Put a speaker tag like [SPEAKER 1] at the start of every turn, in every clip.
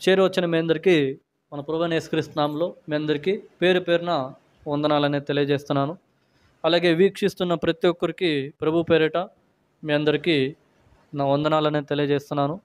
[SPEAKER 1] చేరి వచ్చిన మీ అందరికీ మన ప్రభువైన యేసుక్రీస్తు నామములో మీ అందరికీ పేరు పేరున వందనాలనేది తెలియజేస్తున్నాను. అలాగే వీక్షిస్తున్న ప్రతి ఒక్కరికి ప్రభు పేరిట మీ అందరికీ నా వందనాలనేది తెలియజేస్తున్నాను.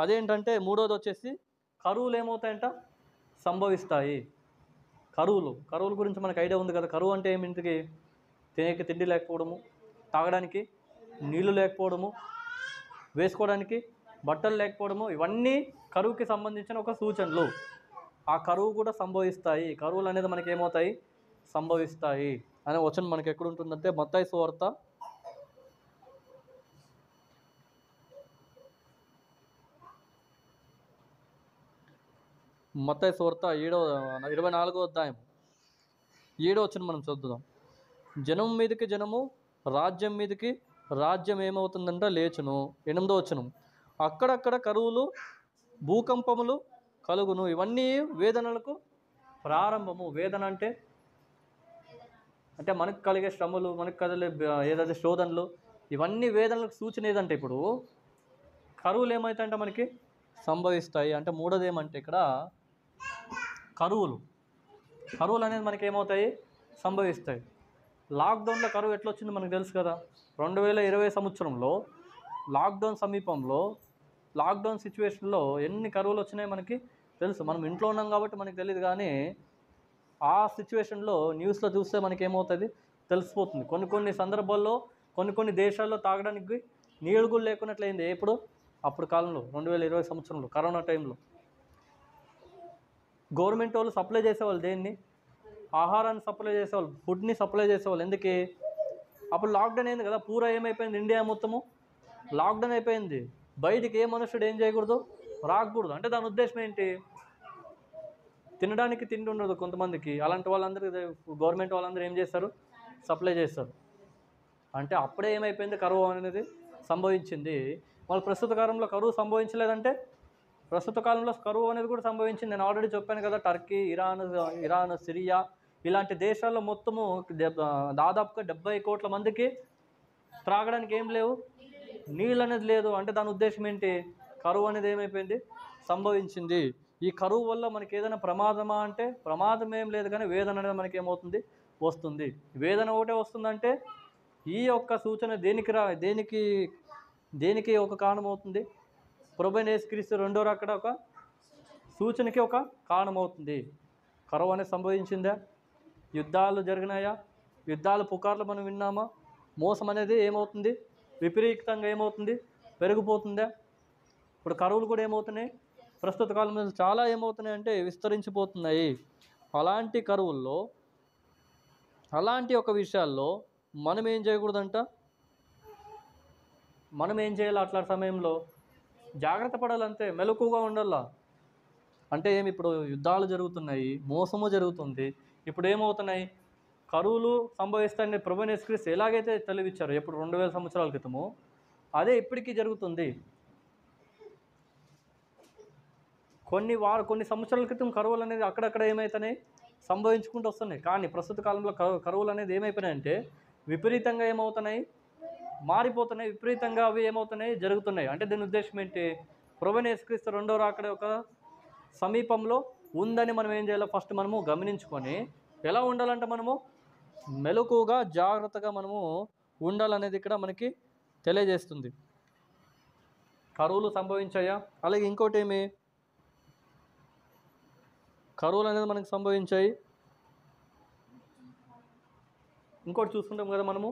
[SPEAKER 1] అదేంటంటే మూడోది వచ్చేసి కరువులు ఏమవుతాయంట, సంభవిస్తాయి. కరువుల గురించి మనకు ఐడియా ఉంది కదా. కరువు అంటే ఏమిటికి? తినేకి తిండి లేకపోవడము, తాగడానికి నీళ్లు లేకపోవడము, వేసుకోవడానికి బట్టలు లేకపోవడము, ఇవన్నీ కరువుకి సంబంధించిన ఒక సూచనలు. ఆ కరువు కూడా సంభవిస్తాయి. కరువులు అనేది మనకి ఏమవుతాయి, సంభవిస్తాయి అనే వచనం మనకి ఎక్కడ ఉంటుందంటే మత్తయి సువార్త 24వ అధ్యాయం 7వ వచనం మనం చదువుదాం. జనం మీదకి జనము, రాజ్యం మీదకి రాజ్యం ఏమవుతుందంట, లేచును. 8వ వచనం, అక్కడక్కడ కరువులు, భూకంపములు కలుగును. ఇవన్నీ వేదనలకు ప్రారంభము. వేదన అంటే మనకు కలిగే శ్రమలు, మనకు కదిలే ఏదైతే శోధనలు, ఇవన్నీ వేదనలకు సూచన. ఏదంటే ఇప్పుడు కరువులు ఏమవుతాయంటే మనకి సంభవిస్తాయి. అంటే మూడోది ఏమంటే ఇక్కడ కరువులు అనేది మనకి ఏమవుతాయి, సంభవిస్తాయి. లాక్డౌన్లో కరువు ఎట్లా వచ్చిందో మనకు తెలుసు కదా. 2020 సంవత్సరంలో లాక్డౌన్ సమీపంలో, లాక్డౌన్ సిచ్యువేషన్లో ఎన్ని కరువులు వచ్చినాయో మనకి తెలుసు. మనం ఇంట్లో ఉన్నాం కాబట్టి మనకు తెలియదు, కానీ ఆ సిచ్యువేషన్లో న్యూస్లో చూస్తే మనకి ఏమవుతుంది తెలిసిపోతుంది. కొన్ని సందర్భాల్లో కొన్ని దేశాల్లో తాగడానికి నీళ్ళు కూడా లేకున్నట్లయింది. అప్పుడు కాలంలో 2020 సంవత్సరంలో కరోనా టైంలో గవర్నమెంట్ వాళ్ళు సప్లై చేసేవాళ్ళు. దేన్ని? ఆహారాన్ని సప్లై చేసేవాళ్ళు, ఫుడ్ని సప్లై చేసేవాళ్ళు. ఎందుకు? అప్పుడు లాక్డౌన్ అయింది కదా. పూరా ఏమైపోయింది, ఇండియా మొత్తము లాక్డౌన్ అయిపోయింది. బయటికి ఏ మనుషుడు ఏం చేయకూడదు, రాకూడదు. అంటే దాని ఉద్దేశం ఏంటి? తినడానికి తిండి ఉండదు కొంతమందికి. అలాంటి వాళ్ళందరికీ గవర్నమెంట్ వాళ్ళందరూ ఏం చేస్తారు, సప్లై చేస్తారు. అంటే అప్పుడే ఏమైపోయింది, కరువు అనేది సంభవించింది. వాళ్ళు ప్రస్తుత కాలంలో కరువు సంభవించలేదంటే ప్రస్తుత కాలంలో కరువు అనేది కూడా సంభవించింది. నేను ఆల్రెడీ చెప్పాను కదా. టర్కీ, ఇరాన్, సిరియా ఇలాంటి దేశాల్లో మొత్తము దాదాపుగా 70 కోట్ల మందికి త్రాగడానికి ఏం లేవు, నీళ్ళు అనేది లేదు. అంటే దాని ఉద్దేశం ఏంటి? కరువు అనేది ఏమైపోయింది, సంభవించింది. ఈ కరువు వల్ల మనకి ఏదైనా ప్రమాదమా అంటే ప్రమాదం ఏం లేదు, కానీ వేదన అనేది మనకి ఏమవుతుంది, వస్తుంది. వేదన ఒకటే వస్తుందంటే ఈ యొక్క సూచన దేనికి ఒక కారణం అవుతుంది? ప్రభువైన యేసుక్రీస్తు రెండో రాకడ ఒక సూచనకి ఒక కారణం అవుతుంది. కరువు అనేది సంభవించిందా? యుద్ధాలు జరిగినాయా? యుద్ధాల పుకార్లు మనం విన్నామా? మోసం అనేది ఏమవుతుంది, విపరీతంగా ఏమవుతుంది, పెరిగిపోతుందా? ఇప్పుడు కరువులు కూడా ఏమవుతున్నాయి, ప్రస్తుత కాలంలో చాలా ఏమవుతున్నాయి అంటే విస్తరించిపోతున్నాయి. అలాంటి కరువుల్లో, అలాంటి ఒక విషయాల్లో మనం ఏం చేయకూడదంట, మనం ఏం చేయాలి? అట్లాంటి సమయంలో జాగ్రత్త పడాలంతే, మెలకుగా ఉండాలా. అంటే ఇప్పుడు యుద్ధాలు జరుగుతున్నాయి, మోసము జరుగుతుంది. ఇప్పుడు ఏమవుతున్నాయి, కరువులు సంభవిస్తాయని ప్రభువైన యేసుక్రీస్తు ఎలాగైతే తెలివిచ్చారో ఎప్పుడు 2000 సంవత్సరాల క్రితము, అదే ఇప్పటికీ జరుగుతుంది. కొన్ని సంవత్సరాల క్రితం కరువులు అనేది అక్కడక్కడ ఏమవుతున్నాయి, సంభవించుకుంటూ వస్తున్నాయి. కానీ ప్రస్తుత కాలంలో కరువులు అనేది ఏమైపోయినాయంటే విపరీతంగా ఏమవుతున్నాయి, మారిపోతున్నాయి. విపరీతంగా అవి ఏమవుతున్నాయి, జరుగుతున్నాయి. అంటే దీని ఉద్దేశం ఏంటి? ప్రభువైన యేసుక్రీస్తు రెండో రాకడ ఒక సమీపంలో ఉందని మనం ఏం చేయాలి, ఫస్ట్ మనము గమనించుకొని ఎలా ఉండాలంటే మనము మెలకుగా, జాగ్రత్తగా మనము ఉండాలనేది ఇక్కడ మనకి తెలియజేస్తుంది. కరువులు సంభవించాయా? అలాగే ఇంకోటి ఏమి, కరువులు అనేది మనకు సంభవించాయి. ఇంకోటి చూసుకుంటాం కదా మనము,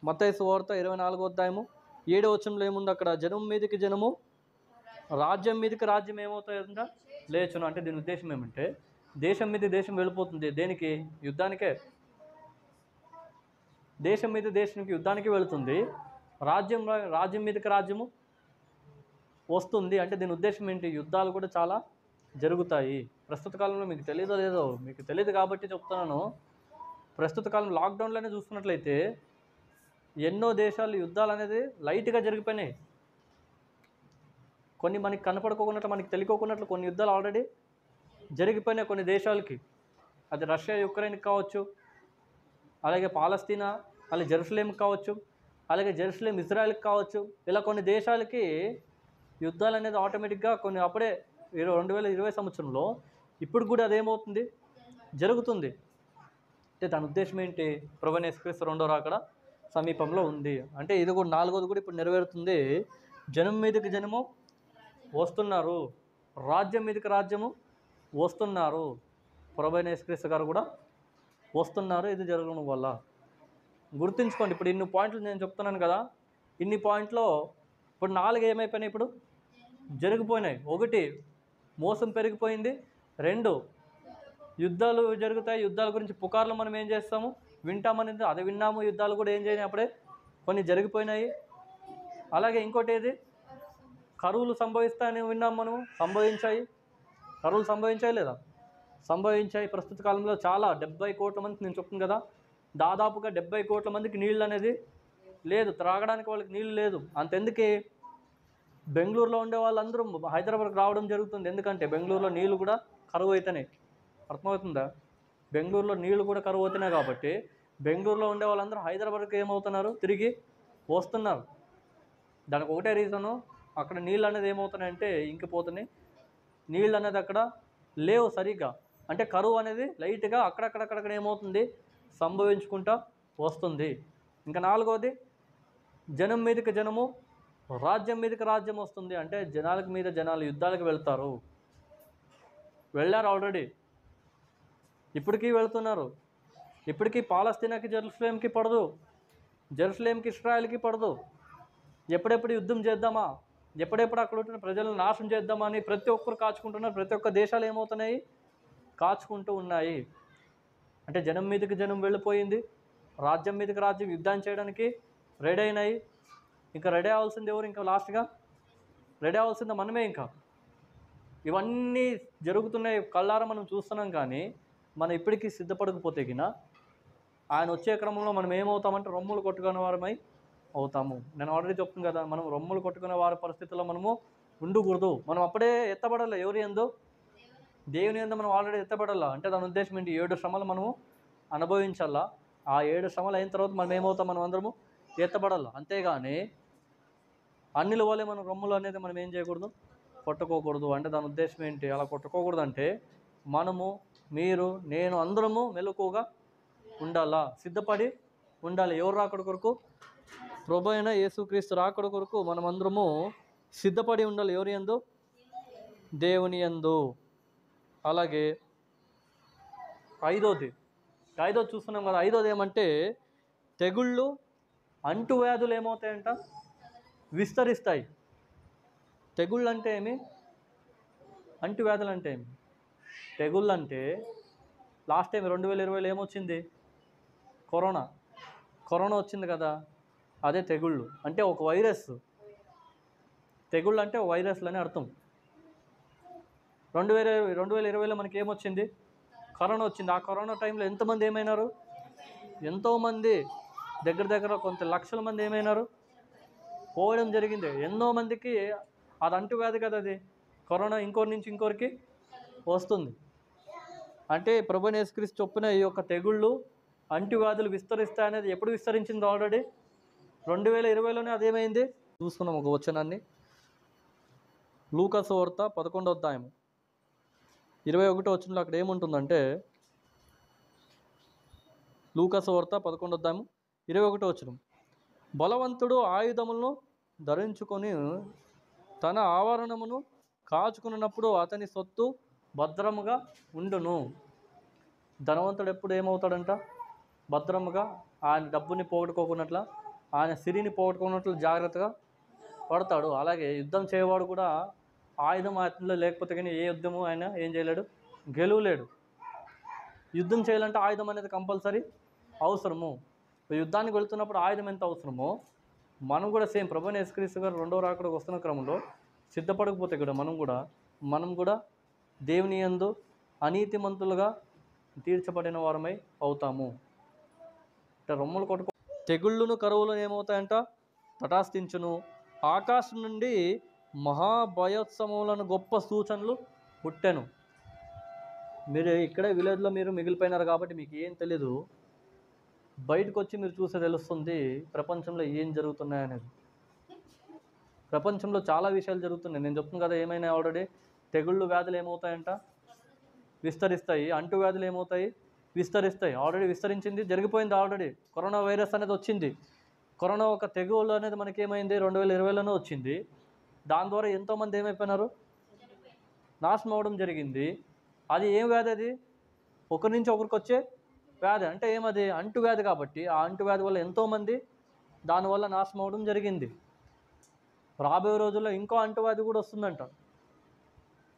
[SPEAKER 1] మత్తయి సువార్త 24వ అధ్యాయము 7వ వచనంలో ఏముంది అక్కడ? జనం మీదకి జనము, రాజ్యం మీదకి రాజ్యం ఏమవుతాయంట? లేచును. అంటే దీని ఉద్దేశం ఏమంటే దేశం మీద దేశం వెళ్ళిపోతుంది. దేనికి? యుద్ధానికే. దేశం మీద దేశానికి యుద్ధానికి వెళుతుంది. రాజ్యం మీదకి రాజ్యము వస్తుంది. అంటే దీని ఉద్దేశం ఏంటి? యుద్ధాలు కూడా చాలా జరుగుతాయి. ప్రస్తుత కాలంలో మీకు తెలియదో లేదో, మీకు తెలియదు కాబట్టి చెప్తున్నాను. ప్రస్తుత కాలం లాక్డౌన్లోనే చూసుకున్నట్లయితే ఎన్నో దేశాలు యుద్ధాలు అనేది లైట్గా జరిగిపోయినాయి. కొన్ని మనకి కనపడుకోకున్నట్లు, మనకి తెలియకోకున్నట్లు కొన్ని యుద్ధాలు ఆల్రెడీ జరిగిపోయినాయి కొన్ని దేశాలకి. అది రష్యా యుక్రెయిన్కి కావచ్చు, అలాగే పాలస్తీనా, అలాగే జెరూసలేంకి కావచ్చు, అలాగే జెరూసలేం ఇజ్రాయెల్కి కావచ్చు. ఇలా కొన్ని దేశాలకి యుద్ధాలు అనేది ఆటోమేటిక్గా కొన్ని అప్పుడే 2020 సంవత్సరంలో ఇప్పుడు కూడా అదేమవుతుంది? జరుగుతుంది. అంటే దాని ఉద్దేశం ఏంటి? ప్రభువైన యేసుక్రీస్తు రెండో రాకడ సమీపంలో ఉంది. అంటే ఇది కూడా 4వది కూడా ఇప్పుడు నెరవేరుతుంది. జనం మీదకి జనము వస్తున్నారు, రాజ్యం మీదకి రాజ్యము వస్తున్నారు. ప్రభువైన యేసుక్రీస్తు గారు కూడా వస్తున్నారు. ఇది జరగడం వల్ల గుర్తుంచుకోండి. ఇప్పుడు ఇన్ని పాయింట్లు నేను చెప్తున్నాను కదా, ఇన్ని పాయింట్లో ఇప్పుడు 4 ఏమైపోయినాయి? ఇప్పుడు జరిగిపోయినాయి. 1 మోసం పెరిగిపోయింది. 2 యుద్ధాలు జరుగుతాయి. యుద్ధాల గురించి పుకార్లు మనం ఏం చేస్తాము? వింటామనేది అది విన్నాము. యుద్ధాలు కూడా ఏం చేయని అప్పుడే కొన్ని జరిగిపోయినాయి. అలాగే ఇంకోటి ఏది? కరువులు సంభవిస్తాయని విన్నాం మనం. సంభవించాయి. కరువులు సంభవించాయి లేదా? సంభవించాయి. ప్రస్తుత కాలంలో చాలా 70 కోట్ల మందికి నేను చెప్తున్నాను కదా, దాదాపుగా 70 కోట్ల మందికి నీళ్ళు అనేది లేదు. త్రాగడానికి వాళ్ళకి నీళ్ళు లేదు. అంతెందుకే బెంగళూరులో ఉండే వాళ్ళందరూ హైదరాబాద్కి రావడం జరుగుతుంది. ఎందుకంటే బెంగళూరులో నీళ్ళు కూడా కరువు అవుతున్నాయి. అర్థమవుతుందా? బెంగళూరులో నీళ్ళు కూడా కరువు అవుతున్నాయి కాబట్టి బెంగళూరులో ఉండే వాళ్ళందరూ హైదరాబాద్కి ఏమవుతున్నారు? తిరిగి వస్తున్నారు. దానికి ఒకటే రీజను, అక్కడ నీళ్ళు అనేది ఏమవుతున్నాయంటే ఇంకిపోతున్నాయి. నీళ్ళు అనేది అక్కడ లేవు సరిగ్గా. అంటే కరువు అనేది లైట్గా అక్కడక్కడక్కడ ఏమవుతుంది? సంభవించుకుంటూ వస్తుంది. ఇంకా 4వది జనం మీదకి జనము, రాజ్యం మీదకి రాజ్యం వస్తుంది. అంటే జనాలకు మీద జనాలు యుద్ధాలకు వెళ్తారు. వెళ్ళారు ఆల్రెడీ, ఇప్పటికీ వెళ్తున్నారు. ఇప్పటికీ పాలస్తీనాకి జెరూసలేంకి పడదు, జెరూసలేంకి ఇస్రాయల్కి పడదు. ఎప్పుడెప్పుడు యుద్ధం చేద్దామా, ఎప్పుడెప్పుడు అక్కడ ఉంటున్న ప్రజలను నాశనం చేద్దామా అని ప్రతి ఒక్కరు కాచుకుంటున్నారు. ప్రతి ఒక్క దేశాలు ఏమవుతున్నాయి? కాచుకుంటూ ఉన్నాయి. అంటే జనం మీదకి జనం వెళ్ళిపోయింది, రాజ్యం మీదకి రాజ్యం యుద్ధం చేయడానికి రెడీ అయినాయి. ఇంకా రెడీ అవ్వాల్సింది ఎవరు? ఇంకా లాస్ట్గా రెడీ అవ్వాల్సింది మనమే. ఇంకా ఇవన్నీ జరుగుతున్నాయి, కళ్ళారా మనం చూస్తున్నాం. కానీ మనం ఇప్పటికీ సిద్ధపడకపోతే గిన ఆయన వచ్చే క్రమంలో మనం ఏమవుతామంటే రొమ్ములు కొట్టుకునే వారమై అవుతాము. నేను ఆల్రెడీ చెప్తున్నాను కదా, మనం రొమ్ములు కొట్టుకునే వారి పరిస్థితుల్లో మనము ఉండకూడదు. మనం అప్పుడే ఎత్తబడాలి. ఎవరి యందు? దేవుని యందు మనం ఆల్రెడీ ఎత్తబడాలా. అంటే దాని ఉద్దేశం ఏంటి? 7 శ్రమలు మనము అనుభవించాలా. ఆ 7 శ్రమలు అయిన తర్వాత మనం ఏమవుతాం? మనం అందరము ఎత్తబడాలి. అంతేగాని అన్నిల వల్లే మనం రొమ్ములు అనేది మనం ఏం చేయకూడదు? కొట్టుకోకూడదు. అంటే దాని ఉద్దేశం ఏంటి? అలా కొట్టుకోకూడదు అంటే మనము, మీరు, నేను అందరము మెలకువగా ఉండాలా, సిద్ధపడి ఉండాలి. ఎవరు రాకడ కొరకు? ప్రభు అయిన యేసుక్రీస్తు రాకడ కొరకు మనం అందరము సిద్ధపడి ఉండాలి. ఎవరి యందు? దేవుని యందు. అలాగే 5వది చూస్తున్నాం కదా. 5వది ఏమంటే తెగుళ్ళు, అంటువ్యాధులు ఏమవుతాయంట? విస్తరిస్తాయి. తెగుళ్ళు అంటే ఏమి? అంటువ్యాధులు అంటే ఏమి? తెగుళ్ళు అంటే లాస్ట్ టైం 2020లో ఏమొచ్చింది? కరోనా వచ్చింది కదా. అదే తెగుళ్ళు అంటే ఒక వైరస్. తెగుళ్ళు అంటే వైరస్లు అని అర్థం. 2020లో మనకి ఏమొచ్చింది? కరోనా వచ్చింది. ఆ కరోనా టైంలో ఎంతమంది ఏమైనారు? ఎంతోమంది, దగ్గర కొంత లక్షల మంది ఏమైనారు? పోవడం జరిగింది. ఎన్నో మందికి అది అంటువ్యాధి కదా. అది కరోనా ఇంకోరి నుంచి ఇంకోరికి వస్తుంది. అంటే ప్రభువైన యేసుక్రీస్తు చొప్పున ఈ యొక్క తెగుళ్ళు, అంటువ్యాధులు విస్తరిస్తాయనేది ఎప్పుడు విస్తరించింది? ఆల్రెడీ 2020లోనే అదేమైంది. చూసుకున్నాం ఒక వచనాన్ని. లూకా సువార్త 11వ అధ్యాయం 21వ వచనంలో అక్కడ ఏముంటుందంటే, లూకా సువార్త 11వ అధ్యాయం 21వ వచనం, బలవంతుడు ఆయుధములను ధరించుకొని తన ఆవరణమును కాచుకున్నప్పుడు అతని సొత్తు భద్రముగా ఉండును. ధనవంతుడు ఎప్పుడు ఏమవుతాడంట? భద్రముగా ఆయన డబ్బుని పోగొట్టుకోకున్నట్ల ఆయన సిరిని పోగొట్టుకున్నట్లు జాగ్రత్తగా పడతాడు. అలాగే యుద్ధం చేయవాడు కూడా ఆయుధం అతనిలో లేకపోతే కానీ ఏ యుద్ధము ఆయన ఏం చేయలేడు, గెలవలేడు. యుద్ధం చేయాలంటే ఆయుధం అనేది కంపల్సరీ అవసరము. యుద్ధానికి వెళ్తున్నప్పుడు ఆయుధం ఎంత అవసరమో మనం కూడా సేమ్ ప్రభువైన యేసుక్రీస్తు గారు రెండో రాకడకు వస్తున్న క్రమంలో సిద్ధపడకపోతే కూడా మనం కూడా దేవుని యందు అనీతిమంతులుగా తీర్చబడిన వారమై అవుతాము. అంటే రొమ్ములు కొట్టుకో తెగుళ్ళును కరువులను ఏమవుతాయంట, తటాస్థించును. ఆకాశం నుండి మహాభయోత్సవములను గొప్ప సూచనలు పుట్టెను. మీరు ఇక్కడే విలేజ్లో మీరు మిగిలిపోయినారు కాబట్టి మీకు ఏం తెలీదు. బయటకు వచ్చి మీరు చూస్తే తెలుస్తుంది ప్రపంచంలో ఏం జరుగుతున్నాయనేది. ప్రపంచంలో చాలా విషయాలు జరుగుతున్నాయి. నేను చెప్తున్నాను కదా, ఏమైనా ఆల్రెడీ తెగుళ్ళు వ్యాధులు ఏమవుతాయంట, విస్తరిస్తాయి. అంటు వ్యాధులు ఏమవుతాయి, విస్తరిస్తాయి. ఆల్రెడీ విస్తరించింది, జరిగిపోయింది. ఆల్రెడీ కరోనా వైరస్ అనేది వచ్చింది. కరోనా ఒక తెగులు అనేది మనకి ఏమైంది 2020లోనే వచ్చింది. దాని ద్వారా ఎంతోమంది ఏమైపోయినారు, నాశనం అవ్వడం జరిగింది. అది ఏం వ్యాధి? అది ఒకరి నుంచి ఒకరికి వచ్చే వ్యాధి. అంటే ఏమది అంటు వ్యాధి. కాబట్టి ఆ అంటు వ్యాధి వల్ల ఎంతోమంది దానివల్ల నాశనం అవ్వడం జరిగింది. రాబోయే రోజుల్లో ఇంకో అంటువ్యాధి కూడా వస్తుందంట.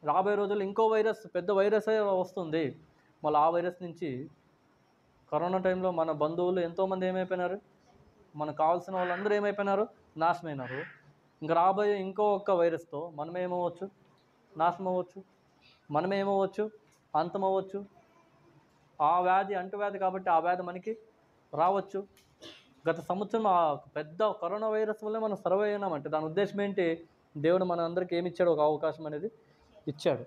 [SPEAKER 1] రాబోయే రోజుల్లో ఇంకో వైరస్, పెద్ద వైరసే వస్తుంది. మళ్ళీ ఆ వైరస్ నుంచి కరోనా టైంలో మన బంధువులు ఎంతోమంది ఏమైపోయినారు, మనకు కావాల్సిన వాళ్ళందరూ ఏమైపోయినారు, నాశనమైనారు. ఇంకా రాబోయే ఇంకో ఒక్క వైరస్తో మనమేమవ్వచ్చు, నాశనం అవ్వచ్చు, మనమేమవ్వచ్చు, అంతమవ్వచ్చు. ఆ వ్యాధి అంటువ్యాధి కాబట్టి ఆ వ్యాధి మనకి రావచ్చు. గత సంవత్సరం ఆ పెద్ద కరోనా వైరస్ వల్లే మనం సర్వే అయినామంటే దాని ఉద్దేశం ఏంటి? దేవుడు మన అందరికీ ఏమి ఇచ్చాడు? ఒక అవకాశం అనేది ఇచ్చాడు.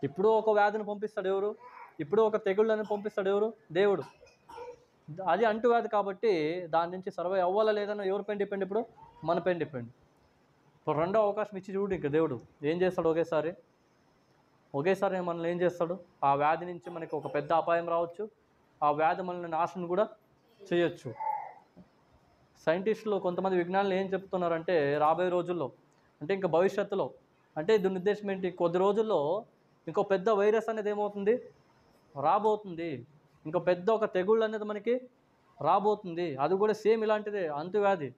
[SPEAKER 1] ఇప్పుడు ఒక వ్యాధిని పంపిస్తాడు ఎవరు? ఇప్పుడు ఒక తెగుళ్ళని పంపిస్తాడు ఎవరు? దేవుడు. అది అంటువ్యాధి కాబట్టి దాని నుంచి సర్వే అవ్వాలా లేదన్నా ఎవరి పైన డిపెండ్? ఇప్పుడు మన పైన డిపెండ్. ఇప్పుడు రెండో అవకాశం ఇచ్చి చూడు. ఇంకా దేవుడు ఏం చేస్తాడు? ఒకేసారి మనల్ని ఏం చేస్తాడు? ఆ వ్యాధి నుంచి మనకి ఒక పెద్ద అపాయం రావచ్చు. ఆ వ్యాధి మనల్ని నాశనం కూడా చేయొచ్చు. సైంటిస్టులు, కొంతమంది విజ్ఞానులు ఏం చెప్తున్నారంటే రాబోయే రోజుల్లో, అంటే ఇంకా భవిష్యత్తులో, అంటే దీని ఉద్దేశం ఏంటి? కొద్ది రోజుల్లో ఇంకో పెద్ద వైరస్ అనేది ఏమవుతుంది, రాబోతుంది. ఇంకో పెద్ద ఒక తెగుళ్ళు అనేది మనకి రాబోతుంది. అది కూడా సేమ్ ఇలాంటిదే, అంటువ్యాధి.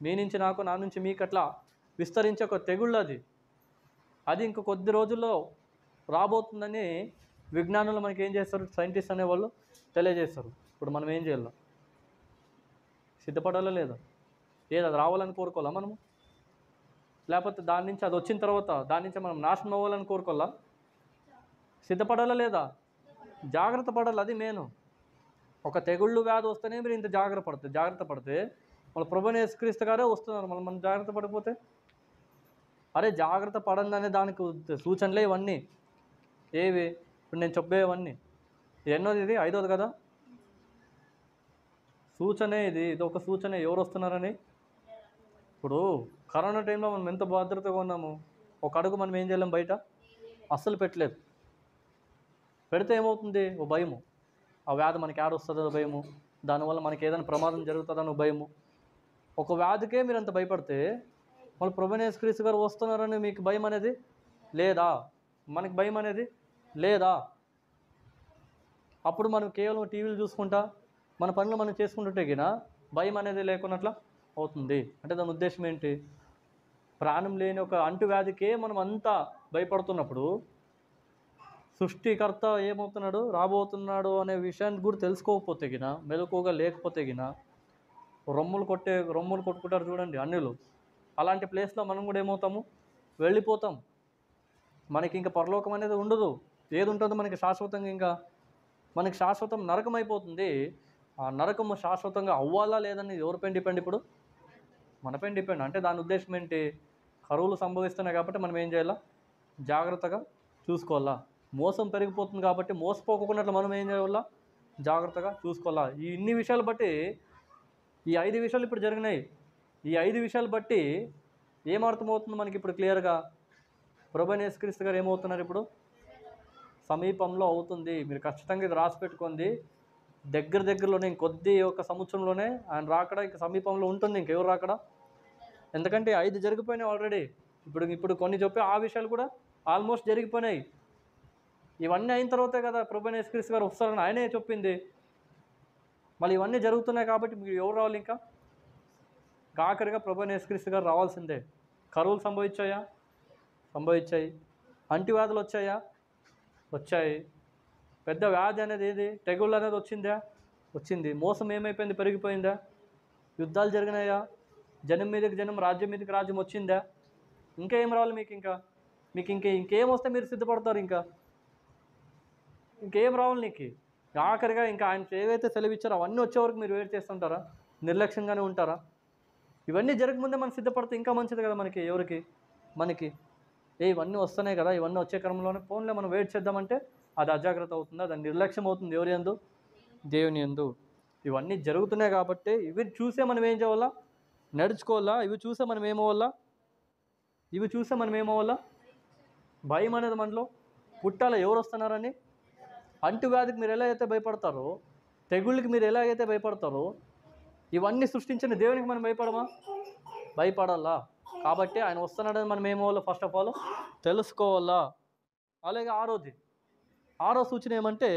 [SPEAKER 1] మీ నుంచి నాకు, నా నుంచి మీకు అట్లా విస్తరించే ఒక తెగుళ్ళు అది ఇంక కొద్ది రోజుల్లో రాబోతుందని విజ్ఞానులు మనకి ఏం చేస్తారు, సైంటిస్ట్ అనేవాళ్ళు తెలియజేస్తారు. ఇప్పుడు మనం ఏం చేయాలి? సిద్ధపడాలా లేదా? ఏది అది రావాలని కోరుకోవాలా మనము? లేకపోతే దాని నుంచి అది వచ్చిన తర్వాత దాని నుంచి మనం నాశనం అవ్వాలని కోరుకోవాలా? సిద్ధపడాలా లేదా? జాగ్రత్త పడాలి. అది మెయిన్. ఒక తెగుళ్ళు వ్యాధి వస్తేనే మీరు ఇంత జాగ్రత్త పడితే మన ప్రభువైన యేసుక్రీస్తు గారే వస్తున్నారు. మనం జాగ్రత్త పడిపోతే, అరే జాగ్రత్త పడండి అనే దానికి సూచనలే ఇవన్నీ. ఏవి? ఇప్పుడు నేను చెప్పేవన్నీ. ఎన్నోది? ఇది 5వది కదా. సూచనే ఇది ఒక సూచన. ఎవరు వస్తున్నారని. ఇప్పుడు కరోనా టైంలో మనం ఎంత భద్రతగా ఉన్నాము. ఒక అడుగు మనం ఏం చేయలేం, బయట అస్సలు పెట్టలేదు. పెడితే ఏమవుతుంది? ఓ భయము. ఆ వ్యాధి మనకి వస్తుందో భయము, దానివల్ల మనకి ఏదైనా ప్రమాదం జరుగుతుందని భయము. ఒక వ్యాధికే మీరు అంత భయపడితే మళ్ళీ ప్రభువైన యేసుక్రీస్తు గారు వస్తున్నారని మీకు భయం అనేది లేదా? మనకి భయం అనేది లేదా? అప్పుడు మనం కేవలం టీవీలు చూసుకుంటా మన పనులు మనం చేసుకుంటుంటే గిన భయం అనేది లేకున్నట్లా అవుతుంది. అంటే దాని ఉద్దేశం ఏంటి? ప్రాణం లేని ఒక అంటువ్యాధికే మనం అంతా భయపడుతున్నప్పుడు సృష్టికర్త ఏమవుతున్నాడు, రాబోతున్నాడు అనే విషయాన్ని కూడా తెలుసుకోకపోతే గిన, మెలకువగా లేకపోతే గిన, రొమ్ములు కొట్టుకుంటారు చూడండి అన్యులు. అలాంటి ప్లేస్లో మనం కూడా ఏమవుతాము, వెళ్ళిపోతాం. మనకి ఇంకా పరలోకం అనేది ఉండదు. ఏది ఉంటుందో మనకి శాశ్వతంగా, ఇంకా మనకి శాశ్వతం నరకం అయిపోతుంది. ఆ నరకము శాశ్వతంగా అవ్వాలా లేదని ఎవరిపైన డిపెండ్? ఇప్పుడు మనపైన డిపెండ్. అంటే దాని ఉద్దేశం ఏంటి? కరువులు సంభవిస్తున్నాయి కాబట్టి మనం ఏం చేయాలా? జాగ్రత్తగా చూసుకోవాలా. మోసం పెరిగిపోతుంది కాబట్టి మోసపోకున్నట్లు మనం ఏం చేయాలా? జాగ్రత్తగా చూసుకోవాలా. ఈ ఇన్ని విషయాలు బట్టి, ఈ 5 విషయాలు ఇప్పుడు జరిగినాయి. ఈ 5 విషయాలు బట్టి ఏమర్థమవుతుంది మనకి ఇప్పుడు క్లియర్గా? ప్రభువైన యేసుక్రీస్తు గారు ఏమవుతున్నారు ఇప్పుడు? సమీపంలో అవుతుంది. మీరు ఖచ్చితంగా ఇది రాసి పెట్టుకోండి. దగ్గరలోనే ఇంకొద్ది ఒక సంవత్సరంలోనే ఆయన రాకడ ఇంక సమీపంలో ఉంటుంది. ఇంకెవరు రాకడ? ఎందుకంటే 5 జరిగిపోయినాయి ఆల్రెడీ. ఇప్పుడు కొన్ని చెప్పే ఆ విషయాలు కూడా ఆల్మోస్ట్ జరిగిపోయినాయి. ఇవన్నీ అయిన తర్వాతే కదా ప్రభువైన యేసుక్రీస్తు గారు వస్తారని ఆయనే చెప్పింది. మళ్ళీ ఇవన్నీ జరుగుతున్నాయి కాబట్టి మీరు ఎవరు రావాలి? ఇంకా ఆఖరిగా ప్రభువైన యేసుక్రీస్తు గారు రావాల్సిందే. కరువులు సంభవించాయా? సంభవించాయి. అంటువ్యాధులు వచ్చాయా? వచ్చాయి. పెద్ద వ్యాధి అనేది ఏది? తెగుళ్ళు అనేది వచ్చిందా? వచ్చింది. మోసం ఏమైపోయింది? పెరిగిపోయిందా? యుద్ధాలు జరిగినాయా? జనం మీదకి జనం, రాజ్యం మీదకి రాజ్యం వచ్చిందా? ఇంకా ఏం రావాలి మీకు? ఇంకేం వస్తే మీరు సిద్ధపడతారు? ఇంకేం రావాలి నీకు? ఆఖరిగా ఇంకా ఆయన ఏవైతే సెలవిచ్చారో అవన్నీ వచ్చే వరకు మీరు వెయిట్ చేస్తుంటారా? నిర్లక్ష్యంగానే ఉంటారా? ఇవన్నీ జరగకముందే మనం సిద్ధపడితే ఇంకా మంచిది కదా మనకి. ఎవరికి? మనకి. ఇవన్నీ వస్తున్నాయి కదా, ఇవన్నీ వచ్చే క్రమంలోనే ఫోన్లో మనం వెయిట్ చేద్దామంటే అది అజాగ్రత్త అవుతుంది, అది నిర్లక్ష్యం అవుతుంది. ఎవరి యందు? దేవుని యందు. ఇవన్నీ జరుగుతున్నాయి కాబట్టి ఇవి చూసే మనం ఏం చేయాలా? నడుచుకోవాలా. ఇవి చూసే మనం ఏమవ్వాలా? భయం అనేది మనలో పుట్టాల. ఎవరు వస్తున్నారని? అంటువ్యాధికి మీరు ఎలా అయితే భయపడతారో, తెగుళ్ళకి మీరు ఎలా అయితే భయపడతారో, ఇవన్నీ సృష్టించిన దేవునికి మనం భయపడాలా. కాబట్టి ఆయన వస్తున్నాడని మనం ఏమవ్వాలో ఫస్ట్ ఆఫ్ ఆల్ తెలుసుకోవాలా. అలాగే ఆరో సూచన ఏమంటే,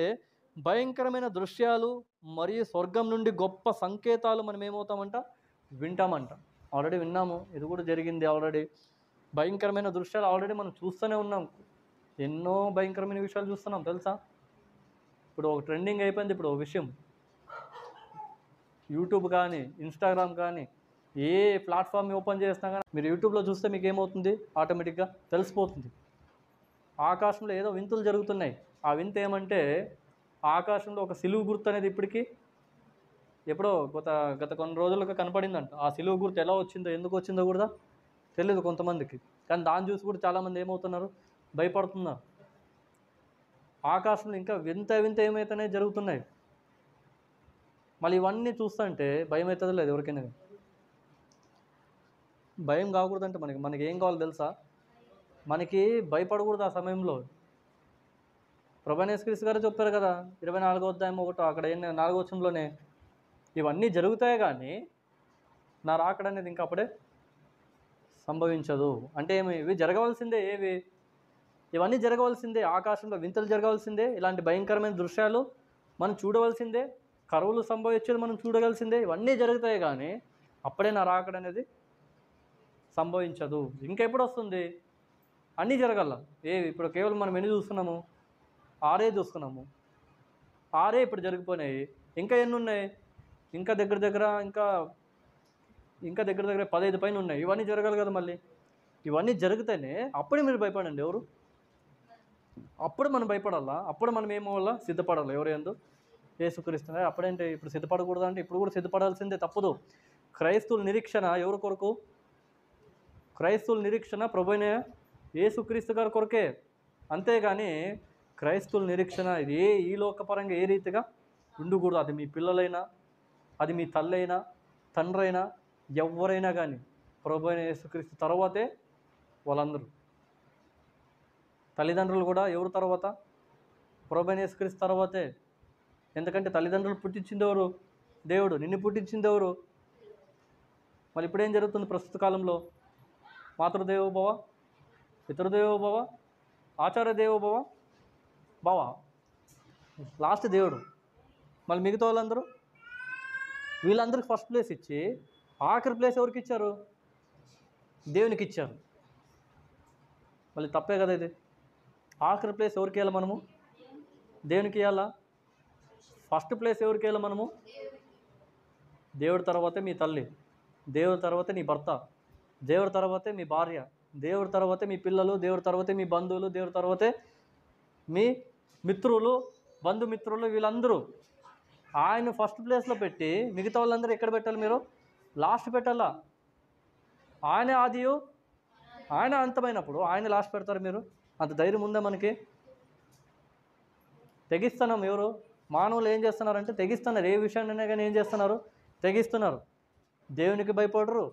[SPEAKER 1] భయంకరమైన దృశ్యాలు మరియు స్వర్గం నుండి గొప్ప సంకేతాలు మనం ఏమవుతామంట? వింటామంట. ఆల్రెడీ విన్నాము, ఇది కూడా జరిగింది ఆల్రెడీ. భయంకరమైన దృశ్యాలు ఆల్రెడీ మనం చూస్తూనే ఉన్నాం. ఎన్నో భయంకరమైన విషయాలు చూస్తున్నాం తెలుసా. ఇప్పుడు ఒక ట్రెండింగ్ అయిపోయింది. ఇప్పుడు ఒక విషయం యూట్యూబ్ కానీ, ఇన్స్టాగ్రామ్ కానీ, ఏ ప్లాట్ఫామ్ ఓపెన్ చేసినా కానీ మీరు యూట్యూబ్లో చూస్తే మీకు ఏమవుతుంది? ఆటోమేటిక్గా తెలిసిపోతుంది. ఆకాశంలో ఏదో వింతలు జరుగుతున్నాయి. ఆ వింత ఏమంటే, ఆకాశంలో ఒక సిలువు గుర్తు అనేది ఇప్పటికీ ఎప్పుడో గత కొన్ని రోజులుగా కనపడిందంట. ఆ సిలువు గుర్తు ఎలా వచ్చిందో, ఎందుకు వచ్చిందో కూడా తెలియదు కొంతమందికి. కానీ దాన్ని చూసి కూడా చాలామంది ఏమవుతున్నారు? భయపడుతున్నారు. ఆకాశంలో ఇంకా వింత ఏమైతేనే జరుగుతున్నాయి. మళ్ళీ ఇవన్నీ చూస్తుంటే భయం అవుతుందో లేదు ఎవరికైనా? భయం కాకూడదంటే మనకి ఏం కావాలో తెలుసా? మనకి భయపడకూడదు ఆ సమయంలో. ప్రభువైన యేసుక్రీస్తు గారు చెప్పారు కదా, 24వ అధ్యాయం 1 అక్కడ 4వ వచనంలోనే, ఇవన్నీ జరుగుతాయి కానీ నా రాకడ అనేది ఇంకా అప్పుడే సంభవించదు. అంటే ఇవి జరగవలసిందే. ఇవన్నీ జరగవలసిందే. ఆకాశంలో వింతలు జరగవలసిందే. ఇలాంటి భయంకరమైన దృశ్యాలు మనం చూడవలసిందే. కరువులు సంభవించేది మనం చూడవలసిందే. ఇవన్నీ జరుగుతాయి కానీ అప్పుడే నా రాకడ అనేది సంభవించదు. ఇంకెప్పుడు వస్తుంది? అన్నీ జరగాల. ఇప్పుడు కేవలం మనం ఎన్ని చూస్తున్నాము? 6 చూస్తున్నాము. 6 ఇప్పుడు జరిగిపోయినాయి. ఇంకా ఎన్ని ఉన్నాయి? ఇంకా దగ్గర 15 పైన ఉన్నాయి. ఇవన్నీ జరగాలి కదా. మళ్ళీ ఇవన్నీ జరిగితేనే అప్పుడే మీరు భయపడండి. ఎవరు? అప్పుడు మనం భయపడాలా. అప్పుడు మనం ఏమవ్వాలా? సిద్ధపడాలి. ఎవరు యందు? యేసుక్రీస్తు. అప్పుడేంటి ఇప్పుడు సిద్ధపడకూడదు అంటే ఇప్పుడు కూడా సిద్ధపడాల్సిందే, తప్పదు. క్రైస్తవుల నిరీక్షణ ఎవరి కొరకు? క్రైస్తవుల నిరీక్షణ ప్రభువైన యేసుక్రీస్తు గారి కొరకే. అంతేగాని క్రైస్తవుల నిరీక్షణ ఇది ఈ లోకపరంగా ఏ రీతిగా ఉండకూడదు. అది మీ పిల్లలైనా, అది మీ తల్లైనా, తండ్రైనా, ఎవరైనా కానీ ప్రభువైన యేసుక్రీస్తు తర్వాతే వాళ్ళందరూ. తల్లిదండ్రులు కూడా ఎవరు తర్వాత? ప్రభువైన యేసుక్రీస్తు తర్వాతే. ఎందుకంటే తల్లిదండ్రులు పుట్టించింది ఎవరు? దేవుడు. నిన్ను పుట్టించింది ఎవరు? మరి ఇప్పుడేం జరుగుతుంది ప్రస్తుత కాలంలో? మాతృదేవోభవ, పితృదేవోభవ, ఆచార్య దేవోభవ, లాస్ట్ దేవుడు. మళ్ళీ మిగతా వాళ్ళందరూ వీళ్ళందరికీ ఫస్ట్ ప్లేస్ ఇచ్చి ఆఖరి ప్లేస్ ఎవరికి ఇచ్చారు? దేవునికి ఇచ్చారు. మళ్ళీ తప్పే కదా ఇది. ఆఖరి ప్లేస్ ఎవరికి ఇవ్వాలి మనము? దేవునికి ఇవ్వాలా. ఫస్ట్ ప్లేస్ ఎవరికి ఇవ్వాలి మనము? దేవుడి తర్వాతే మీ తల్లి, దేవుడి తర్వాతే నీ భర్త, దేవుడి తర్వాతే మీ భార్య, దేవుడి తర్వాతే మీ పిల్లలు, దేవుడి తర్వాతే మీ బంధువులు, దేవుడి తర్వాతే మీ మిత్రులు, బంధుమిత్రులు. వీళ్ళందరూ ఆయన ఫస్ట్ ప్లేస్లో పెట్టి మిగతా వాళ్ళందరూ ఎక్కడ పెట్టాలి? మీరు లాస్ట్ పెట్టాలా. ఆయన ఆదియు, ఆయన అంతమైనప్పుడు ఆయన లాస్ట్ పెడతారు మీరు. అంత ధైర్యం ఉందా మనకి? తెగిస్తున్నాం. ఎవరు? మానవులు ఏం చేస్తున్నారంటే తెగిస్తున్నారు. ఏ విషయాన్నైనా కానీ ఏం చేస్తున్నారు? తెగిస్తున్నారు. దేవునికి భయపడరు.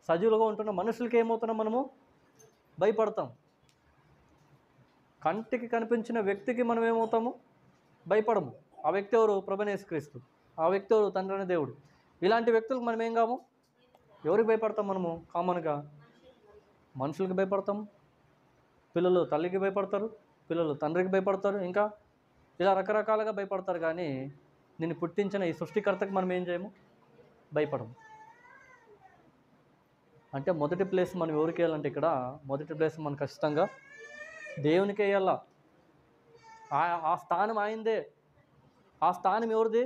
[SPEAKER 1] సజీవులుగా ఉంటున్న మనుషులకి ఏమవుతున్నాం? మనము భయపడతాం. కంటికి కనిపించిన వ్యక్తికి మనం ఏమవుతాము? భయపడము. ఆ వ్యక్తి ఎవరు? ప్రభువైన యేసుక్రీస్తు. ఆ వ్యక్తి ఎవరు? తండ్రి అనే దేవుడు. ఇలాంటి వ్యక్తులకు మనం ఏం కాము? ఎవరికి భయపడతాం? మనము కామన్గా మనుషులకి భయపడతాం. పిల్లలు తల్లికి భయపడతారు, పిల్లలు తండ్రికి భయపడతారు, ఇంకా ఇలా రకరకాలుగా భయపడతారు. కానీ నిన్ను పుట్టించిన ఈ సృష్టికర్తకి మనం ఏం చేయము? భయపడము. అంటే మొదటి ప్లేస్ మనం ఎవరికి వేయాలంటే ఇక్కడ మొదటి ప్లేస్ మనం ఖచ్చితంగా దేవునికి వేయాలా. ఆ స్థానం ఆయిందే. ఆ స్థానం ఎవరిది?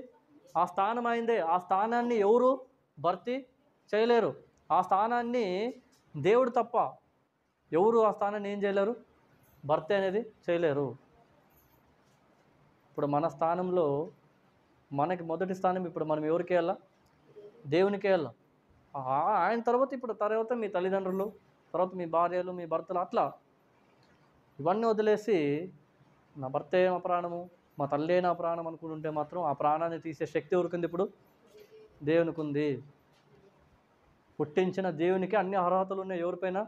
[SPEAKER 1] ఆ స్థానం ఆయిందే. ఆ స్థానాన్ని ఎవరు భర్తీ చేయలేరు. ఆ స్థానాన్ని దేవుడు తప్ప ఎవరు ఆ స్థానాన్ని ఏం చేయలేరు, భర్తీ అనేది చేయలేరు. ఇప్పుడు మన స్థానంలో మనకి మొదటి స్థానం ఇప్పుడు మనం ఎవరికి వెళ్ళా? దేవునికి వెళ్ళా. ఆయన తర్వాత మీ తల్లిదండ్రులు, తర్వాత మీ భార్యలు, మీ భర్తలు, అట్లా ఇవన్నీ వదిలేసి నా భర్తే నా ప్రాణము, మా తల్లే నా ప్రాణం అనుకుంటుంటే మాత్రం ఆ ప్రాణాన్ని తీసే శక్తి ఎవరికింది? ఇప్పుడు దేవునికి ఉంది. పుట్టించిన దేవునికి అన్ని అర్హతలు ఉన్నాయి. ఎవరిపైన?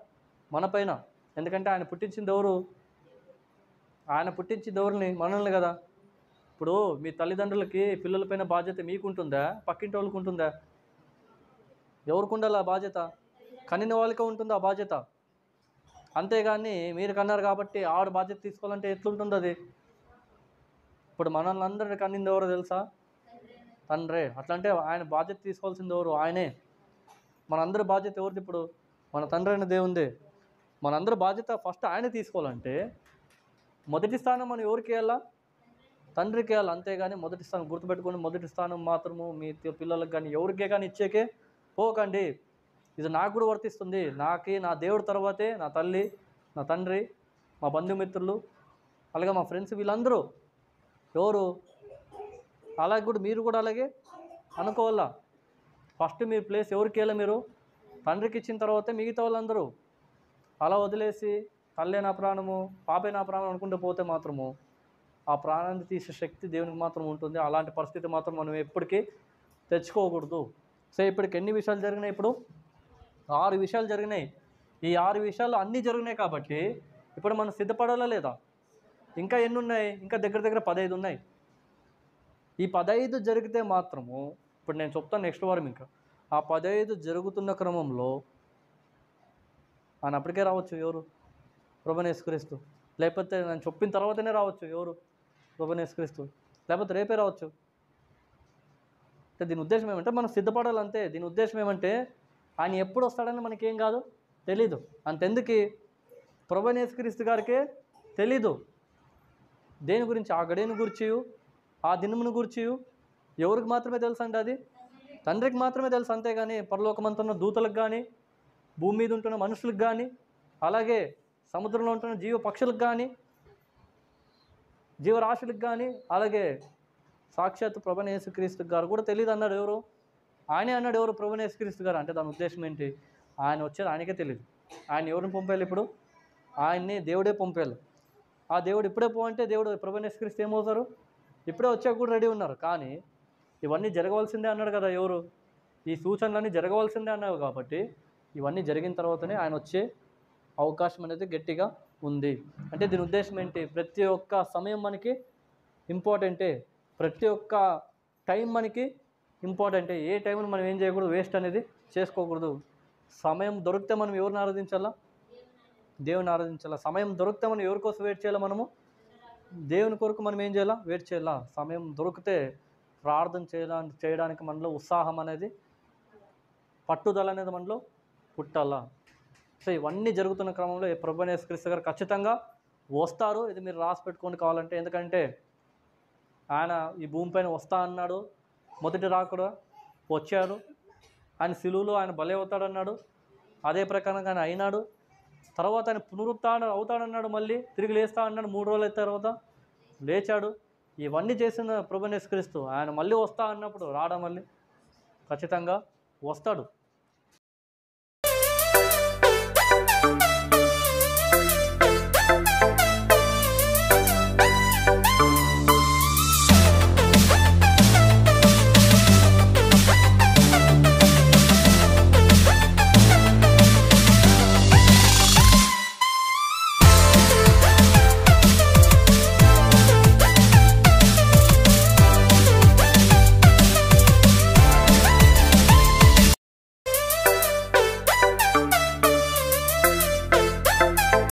[SPEAKER 1] మనపైన. ఎందుకంటే ఆయన పుట్టించింది ఎవరు? ఆయన పుట్టించింది ఎవరిని? మనల్ని కదా. ఇప్పుడు మీ తల్లిదండ్రులకి పిల్లలపైన బాధ్యత మీకుంటుందా, పక్కింటి వాళ్ళకి ఉంటుందా? ఎవరికి ఉండాలి ఆ బాధ్యత? కనిన వాళ్ళకే ఉంటుంది ఆ బాధ్యత. అంతేగాని మీరు కన్నారు కాబట్టి ఆవిడ బాధ్యత తీసుకోవాలంటే ఎట్లుంటుంది అది? ఇప్పుడు మనల్ని అందరిని కన్నింది ఎవరో తెలుసా? తండ్రే. అట్లంటే ఆయన బాధ్యత తీసుకోవాల్సింది ఎవరు? ఆయనే. మనందరి బాధ్యత ఎవరిది? ఇప్పుడు మన తండ్రి అయిన దేవుంది. మనందరి బాధ్యత ఫస్ట్ ఆయనే తీసుకోవాలంటే మొదటి స్థానం మనం ఎవరికి వెళ్ళా? తండ్రికి వెళ్ళాలి. అంతేగాని మొదటి స్థానం గుర్తుపెట్టుకొని మొదటి స్థానం మాత్రము మీ పిల్లలకు కానీ ఎవరికే కానీ ఇచ్చేకే పోకండి. ఇది నాకు కూడా వర్తిస్తుంది. నా దేవుడి తర్వాతే నా తల్లి, నా తండ్రి, మా బంధుమిత్రులు, అలాగే మా ఫ్రెండ్స్, వీళ్ళందరూ ఎవరు? అలాగే కూడా మీరు కూడా అలాగే అనుకోవాలా. ఫస్ట్ మీరు ప్లేస్ ఎవరికి వెళ్ళా? మీరు తండ్రికి ఇచ్చిన తర్వాతే మిగతా వాళ్ళందరూ. అలా వదిలేసి తల్లే నా ప్రాణము, పాపే నా ప్రాణం అనుకుంటూ పోతే మాత్రము ఆ ప్రాణాన్ని తీసే శక్తి దేవునికి మాత్రం ఉంటుంది. అలాంటి పరిస్థితి మాత్రం మనం ఎప్పటికీ తెచ్చుకోకూడదు. సో ఇప్పటికి ఎన్ని విషయాలు జరిగినాయి? ఇప్పుడు 6 విషయాలు జరిగినాయి. ఈ 6 విషయాలు అన్నీ జరిగినాయి కాబట్టి ఇప్పుడు మనం సిద్ధపడాలా లేదా? ఇంకా ఎన్ని ఉన్నాయి? ఇంకా దగ్గర 15 ఉన్నాయి. ఈ 15 జరిగితే మాత్రము ఇప్పుడు నేను చెప్తాను నెక్స్ట్ వారం. ఇంకా ఆ 15 జరుగుతున్న క్రమంలో ఆయన అప్పటికే రావచ్చు. ఎవరు? ప్రభువైన యేసుక్రీస్తు. లేకపోతే నేను చెప్పిన తర్వాతనే రావచ్చు. ఎవరు? ప్రభువైన యేసుక్రీస్తు. లేకపోతే రేపే రావచ్చు. అంటే దీని ఉద్దేశం ఏమంటే మనం సిద్ధపడాలంతే. దీని ఉద్దేశం ఏమంటే ఆయన ఎప్పుడు వస్తాడని మనకేం కాదు, తెలీదు. అంతెందుకు ప్రభువైన యేసుక్రీస్తు గారికే తెలీదు దేని గురించి, ఆ గడియను గురించి, ఆ దినమును గురించి ఎవరికి మాత్రమే తెలుసు అంటే అది తండ్రికి మాత్రమే తెలుసు. అంతేగాని పరలోకమంతున్న దూతలకు కానీ, భూమి మీద ఉంటున్న మనుషులకు కానీ, అలాగే సముద్రంలో ఉంటున్న జీవ పక్షులకు కానీ, జీవరాశులకు కానీ, అలాగే సాక్షాత్తు ప్రభువైన యేసుక్రీస్తు గారు కూడా తెలియదు అన్నాడు. ఎవరు? ఆయనే అన్నాడు. ఎవరు? ప్రభువైన యేసుక్రీస్తు గారు. అంటే దాని ఉద్దేశం ఏంటి? ఆయన వచ్చేది ఆయనకే తెలియదు. ఆయన ఎవరిని పంపేయాలి? ఇప్పుడు ఆయన్ని దేవుడే పంపేయాలి. ఆ దేవుడు ఇప్పుడే అంటే దేవుడు ప్రభువైన యేసుక్రీస్తు ఏమవుతారు? ఇప్పుడే వచ్చాక కూడా రెడీ ఉన్నారు. కానీ ఇవన్నీ జరగవలసిందే అన్నాడు కదా. ఎవరు? ఈ సూచనలన్నీ జరగవలసిందే అన్నావు కాబట్టి ఇవన్నీ జరిగిన తర్వాతనే ఆయన వచ్చే అవకాశం అనేది గట్టిగా ఉంది. అంటే దీని ఉద్దేశం ఏంటి? ప్రతి ఒక్క సమయం మనకి ఇంపార్టెంటే. ప్రతి ఒక్క టైం మనకి ఇంపార్టెంటే. ఏ టైంలో మనం ఏం చేయకూడదు, వేస్ట్ అనేది చేసుకోకూడదు. సమయం దొరికితే మనం ఎవరిని ఆరాధించాలా? దేవుని ఆరాధించాలా. సమయం దొరికితే మనం ఎవరి కోసం వెయిట్ చేయాలా? మనము దేవుని కొరకు మనం ఏం చేయాలా? వెయిట్ చేయాలా. సమయం దొరికితే ప్రార్థన చేయడానికి మనలో ఉత్సాహం అనేది, పట్టుదల అనేది మనలో పుట్టాలా. సో ఇవన్నీ జరుగుతున్న క్రమంలో ప్రభువైన యేసుక్రీస్తు గారు ఖచ్చితంగా వస్తారు. ఇది మీరు రాసి పెట్టుకోండి కావాలంటే. ఎందుకంటే ఆయన ఈ భూమిపైన వస్తా అన్నాడు. మొదటి రాకడ వచ్చాడు. ఆయన సిలువలో ఆయన బలి అవుతాడన్నాడు. అదే ప్రకారంగా ఆయన అయినాడు. తర్వాత ఆయన పునరుత్థానం అవుతాడన్నాడు. మళ్ళీ తిరిగి లేస్తా అన్నాడు. 3 రోజుల తర్వాత లేచాడు. ఇవన్నీ చేసిన ప్రభువైన యేసుక్రీస్తు ఆయన మళ్ళీ వస్తా అన్నప్పుడు మళ్ళీ ఖచ్చితంగా వస్తాడు.